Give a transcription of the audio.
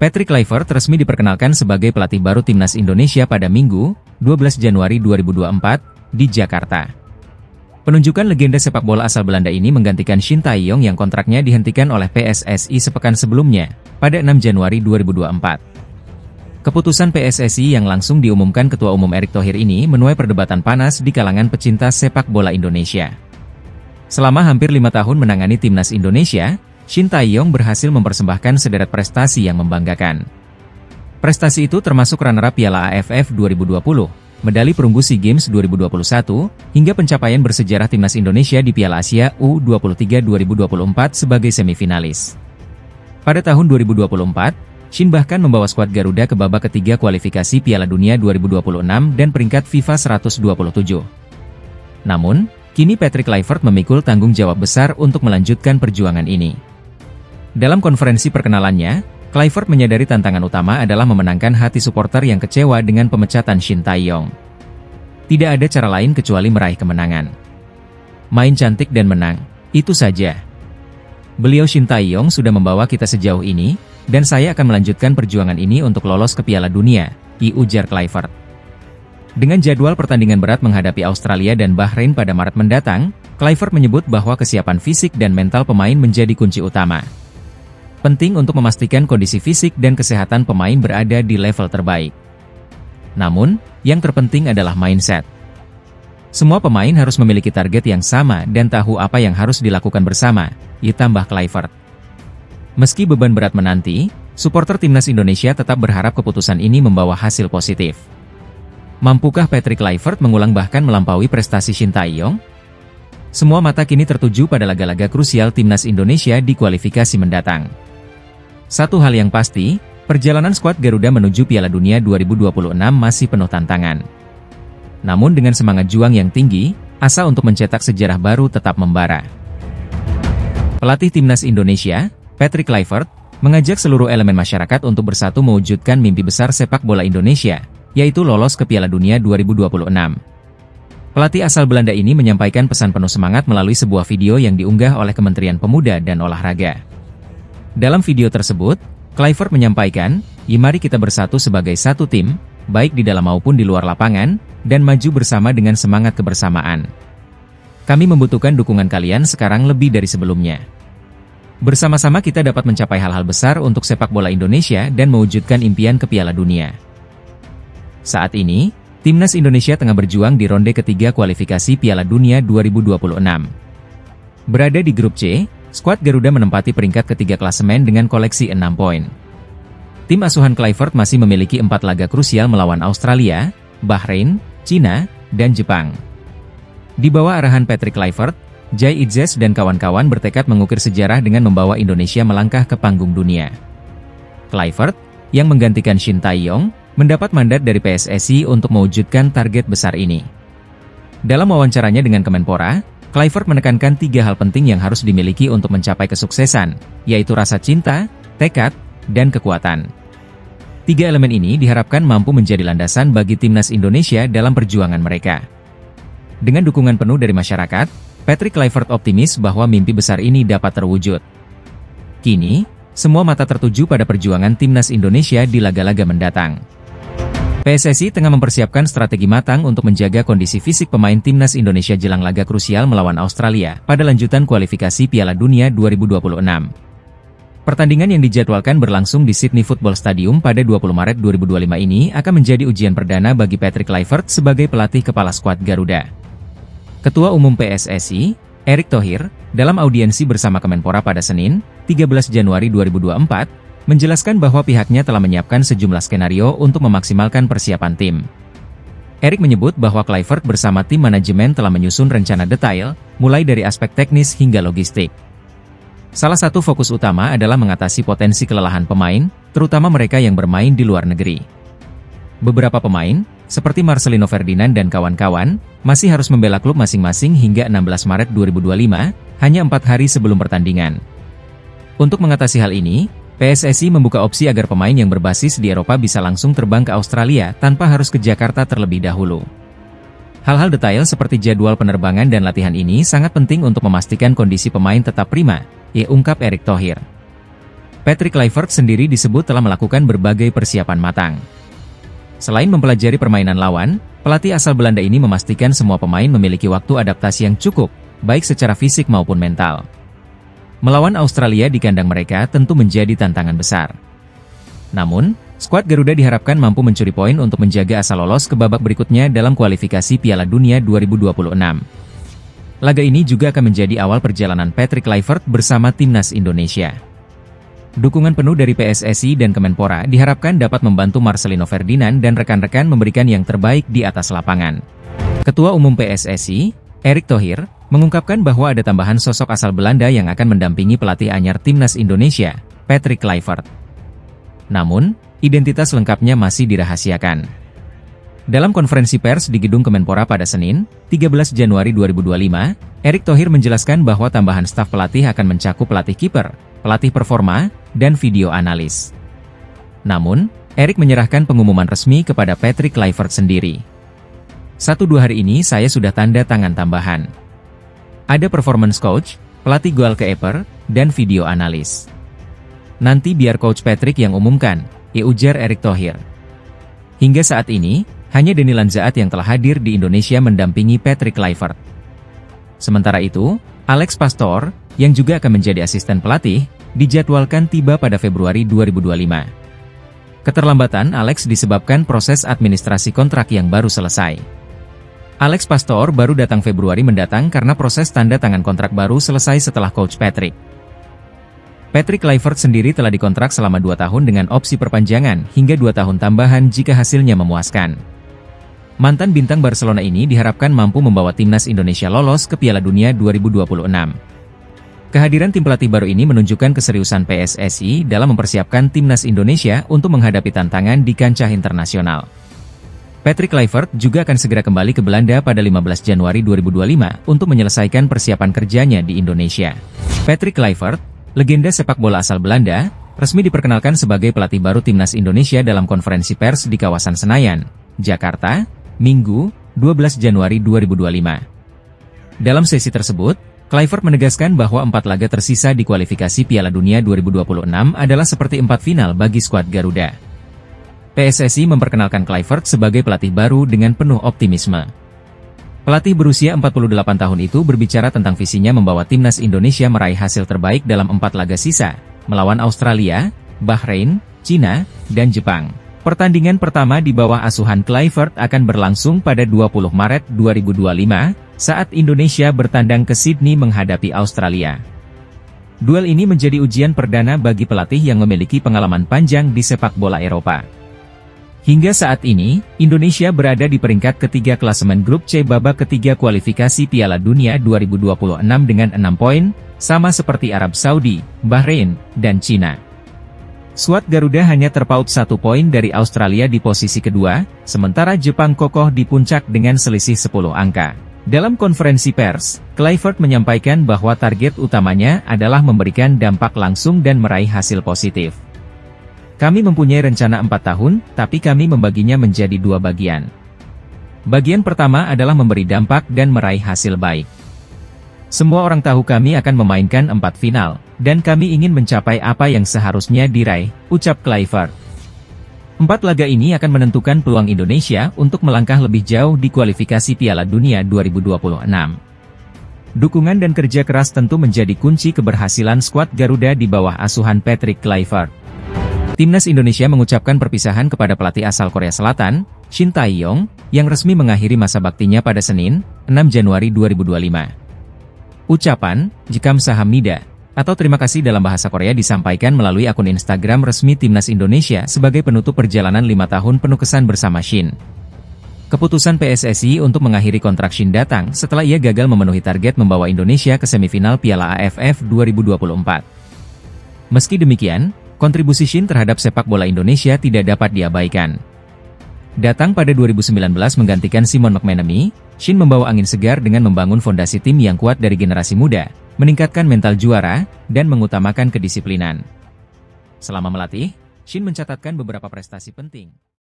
Patrick Kluivert resmi diperkenalkan sebagai pelatih baru Timnas Indonesia pada Minggu, 12 Januari 2024, di Jakarta. Penunjukan legenda sepak bola asal Belanda ini menggantikan Shin Tae-yong yang kontraknya dihentikan oleh PSSI sepekan sebelumnya, pada 6 Januari 2024. Keputusan PSSI yang langsung diumumkan Ketua Umum Erick Thohir ini menuai perdebatan panas di kalangan pecinta sepak bola Indonesia. Selama hampir 5 tahun menangani Timnas Indonesia, Shin Tae-yong berhasil mempersembahkan sederet prestasi yang membanggakan. Prestasi itu termasuk runner-up Piala AFF 2020, medali perunggu SEA Games 2021, hingga pencapaian bersejarah Timnas Indonesia di Piala Asia U23 2024 sebagai semifinalis. Pada tahun 2024, Shin bahkan membawa skuad Garuda ke babak ketiga kualifikasi Piala Dunia 2026 dan peringkat FIFA 127. Namun, kini Patrick Kluivert memikul tanggung jawab besar untuk melanjutkan perjuangan ini. Dalam konferensi perkenalannya, Kluivert menyadari tantangan utama adalah memenangkan hati supporter yang kecewa dengan pemecatan Shin Tae-yong. Tidak ada cara lain kecuali meraih kemenangan. Main cantik dan menang, itu saja. Beliau Shin Tae-yong sudah membawa kita sejauh ini, dan saya akan melanjutkan perjuangan ini untuk lolos ke Piala Dunia, ujar Kluivert. Dengan jadwal pertandingan berat menghadapi Australia dan Bahrain pada Maret mendatang, Kluivert menyebut bahwa kesiapan fisik dan mental pemain menjadi kunci utama. Penting untuk memastikan kondisi fisik dan kesehatan pemain berada di level terbaik. Namun, yang terpenting adalah mindset. Semua pemain harus memiliki target yang sama dan tahu apa yang harus dilakukan bersama, tambah Kluivert. Meski beban berat menanti, supporter Timnas Indonesia tetap berharap keputusan ini membawa hasil positif. Mampukah Patrick Kluivert mengulang bahkan melampaui prestasi Shin Tae-yong? Semua mata kini tertuju pada laga-laga krusial Timnas Indonesia di kualifikasi mendatang. Satu hal yang pasti, perjalanan skuad Garuda menuju Piala Dunia 2026 masih penuh tantangan. Namun dengan semangat juang yang tinggi, asa untuk mencetak sejarah baru tetap membara. Pelatih Timnas Indonesia, Patrick Kluivert, mengajak seluruh elemen masyarakat untuk bersatu mewujudkan mimpi besar sepak bola Indonesia, yaitu lolos ke Piala Dunia 2026. Pelatih asal Belanda ini menyampaikan pesan penuh semangat melalui sebuah video yang diunggah oleh Kementerian Pemuda dan Olahraga. Dalam video tersebut, Kluivert menyampaikan, mari kita bersatu sebagai satu tim, baik di dalam maupun di luar lapangan, dan maju bersama dengan semangat kebersamaan. Kami membutuhkan dukungan kalian sekarang lebih dari sebelumnya. Bersama-sama kita dapat mencapai hal-hal besar untuk sepak bola Indonesia dan mewujudkan impian ke Piala Dunia. Saat ini, Timnas Indonesia tengah berjuang di ronde ketiga kualifikasi Piala Dunia 2026. Berada di grup C, skuad Garuda menempati peringkat ketiga klasemen dengan koleksi 6 poin. Tim asuhan Kluivert masih memiliki 4 laga krusial melawan Australia, Bahrain, Cina, dan Jepang. Di bawah arahan Patrick Kluivert, Jai Itzes dan kawan-kawan bertekad mengukir sejarah dengan membawa Indonesia melangkah ke panggung dunia. Kluivert, yang menggantikan Shin Tae-yong, mendapat mandat dari PSSI untuk mewujudkan target besar ini. Dalam wawancaranya dengan Kemenpora, Kluivert menekankan 3 hal penting yang harus dimiliki untuk mencapai kesuksesan, yaitu rasa cinta, tekad, dan kekuatan. 3 elemen ini diharapkan mampu menjadi landasan bagi Timnas Indonesia dalam perjuangan mereka. Dengan dukungan penuh dari masyarakat, Patrick Kluivert optimis bahwa mimpi besar ini dapat terwujud. Kini, semua mata tertuju pada perjuangan Timnas Indonesia di laga-laga mendatang. PSSI tengah mempersiapkan strategi matang untuk menjaga kondisi fisik pemain Timnas Indonesia jelang laga krusial melawan Australia pada lanjutan kualifikasi Piala Dunia 2026. Pertandingan yang dijadwalkan berlangsung di Sydney Football Stadium pada 20 Maret 2025 ini akan menjadi ujian perdana bagi Patrick Kluivert sebagai pelatih kepala skuad Garuda. Ketua Umum PSSI, Erick Thohir, dalam audiensi bersama Kemenpora pada Senin, 13 Januari 2024, menjelaskan bahwa pihaknya telah menyiapkan sejumlah skenario untuk memaksimalkan persiapan tim. Erick menyebut bahwa Kluivert bersama tim manajemen telah menyusun rencana detail, mulai dari aspek teknis hingga logistik. Salah satu fokus utama adalah mengatasi potensi kelelahan pemain, terutama mereka yang bermain di luar negeri. Beberapa pemain, seperti Marcelino Ferdinand dan kawan-kawan, masih harus membela klub masing-masing hingga 16 Maret 2025, hanya 4 hari sebelum pertandingan. Untuk mengatasi hal ini, PSSI membuka opsi agar pemain yang berbasis di Eropa bisa langsung terbang ke Australia tanpa harus ke Jakarta terlebih dahulu. Hal-hal detail seperti jadwal penerbangan dan latihan ini sangat penting untuk memastikan kondisi pemain tetap prima, ungkap Erick Thohir. Patrick Kluivert sendiri disebut telah melakukan berbagai persiapan matang. Selain mempelajari permainan lawan, pelatih asal Belanda ini memastikan semua pemain memiliki waktu adaptasi yang cukup, baik secara fisik maupun mental. Melawan Australia di kandang mereka tentu menjadi tantangan besar. Namun, skuad Garuda diharapkan mampu mencuri poin untuk menjaga asal lolos ke babak berikutnya dalam kualifikasi Piala Dunia 2026. Laga ini juga akan menjadi awal perjalanan Patrick Kluivert bersama timnas Indonesia. Dukungan penuh dari PSSI dan Kemenpora diharapkan dapat membantu Marcelino Ferdinand dan rekan-rekan memberikan yang terbaik di atas lapangan. Ketua Umum PSSI, Erick Thohir, mengungkapkan bahwa ada tambahan sosok asal Belanda yang akan mendampingi pelatih anyar timnas Indonesia, Patrick Kluivert. Namun, identitas lengkapnya masih dirahasiakan. Dalam konferensi pers di Gedung Kemenpora pada Senin, 13 Januari 2025, Erick Thohir menjelaskan bahwa tambahan staf pelatih akan mencakup pelatih kiper, pelatih performa, dan video analis. Namun, Erick menyerahkan pengumuman resmi kepada Patrick Kluivert sendiri. 1-2 hari ini saya sudah tanda tangan tambahan. Ada performance coach, pelatih goalkeeper, dan video analis. Nanti biar Coach Patrick yang umumkan, ujar Erick Thohir. Hingga saat ini, hanya Denny Lanzaat yang telah hadir di Indonesia mendampingi Patrick Kluivert. Sementara itu, Alex Pastoor, yang juga akan menjadi asisten pelatih, dijadwalkan tiba pada Februari 2025. Keterlambatan Alex disebabkan proses administrasi kontrak yang baru selesai. Alex Pastoor baru datang Februari mendatang karena proses tanda tangan kontrak baru selesai setelah Coach Patrick. Patrick Kluivert sendiri telah dikontrak selama 2 tahun dengan opsi perpanjangan hingga 2 tahun tambahan jika hasilnya memuaskan. Mantan bintang Barcelona ini diharapkan mampu membawa timnas Indonesia lolos ke Piala Dunia 2026. Kehadiran tim pelatih baru ini menunjukkan keseriusan PSSI dalam mempersiapkan timnas Indonesia untuk menghadapi tantangan di kancah internasional. Patrick Kluivert juga akan segera kembali ke Belanda pada 15 Januari 2025 untuk menyelesaikan persiapan kerjanya di Indonesia. Patrick Kluivert, legenda sepak bola asal Belanda, resmi diperkenalkan sebagai pelatih baru timnas Indonesia dalam konferensi pers di kawasan Senayan, Jakarta, Minggu, 12 Januari 2025. Dalam sesi tersebut, Kluivert menegaskan bahwa 4 laga tersisa di kualifikasi Piala Dunia 2026 adalah seperti 4 final bagi skuad Garuda. PSSI memperkenalkan Kluivert sebagai pelatih baru dengan penuh optimisme. Pelatih berusia 48 tahun itu berbicara tentang visinya membawa timnas Indonesia meraih hasil terbaik dalam 4 laga sisa, melawan Australia, Bahrain, Cina, dan Jepang. Pertandingan pertama di bawah asuhan Kluivert akan berlangsung pada 20 Maret 2025, saat Indonesia bertandang ke Sydney menghadapi Australia. Duel ini menjadi ujian perdana bagi pelatih yang memiliki pengalaman panjang di sepak bola Eropa. Hingga saat ini, Indonesia berada di peringkat ketiga klasemen grup C babak ketiga kualifikasi Piala Dunia 2026 dengan 6 poin, sama seperti Arab Saudi, Bahrain, dan Cina. Skuad Garuda hanya terpaut 1 poin dari Australia di posisi kedua, sementara Jepang kokoh di puncak dengan selisih 10 angka. Dalam konferensi pers, Kluivert menyampaikan bahwa target utamanya adalah memberikan dampak langsung dan meraih hasil positif. Kami mempunyai rencana 4 tahun, tapi kami membaginya menjadi 2 bagian. Bagian pertama adalah memberi dampak dan meraih hasil baik. Semua orang tahu kami akan memainkan 4 final, dan kami ingin mencapai apa yang seharusnya diraih, ucap Kluivert. 4 laga ini akan menentukan peluang Indonesia untuk melangkah lebih jauh di kualifikasi Piala Dunia 2026. Dukungan dan kerja keras tentu menjadi kunci keberhasilan skuad Garuda di bawah asuhan Patrick Kluivert. Timnas Indonesia mengucapkan perpisahan kepada pelatih asal Korea Selatan, Shin Tae-yong, yang resmi mengakhiri masa baktinya pada Senin, 6 Januari 2025. Ucapan, Jikamsahamnida, atau terima kasih dalam bahasa Korea disampaikan melalui akun Instagram resmi Timnas Indonesia sebagai penutup perjalanan 5 tahun penuh kesan bersama Shin. Keputusan PSSI untuk mengakhiri kontrak Shin datang setelah ia gagal memenuhi target membawa Indonesia ke semifinal Piala AFF 2024. Meski demikian, kontribusi Shin terhadap sepak bola Indonesia tidak dapat diabaikan. Datang pada 2019 menggantikan Simon McManamy, Shin membawa angin segar dengan membangun fondasi tim yang kuat dari generasi muda, meningkatkan mental juara, dan mengutamakan kedisiplinan. Selama melatih, Shin mencatatkan beberapa prestasi penting.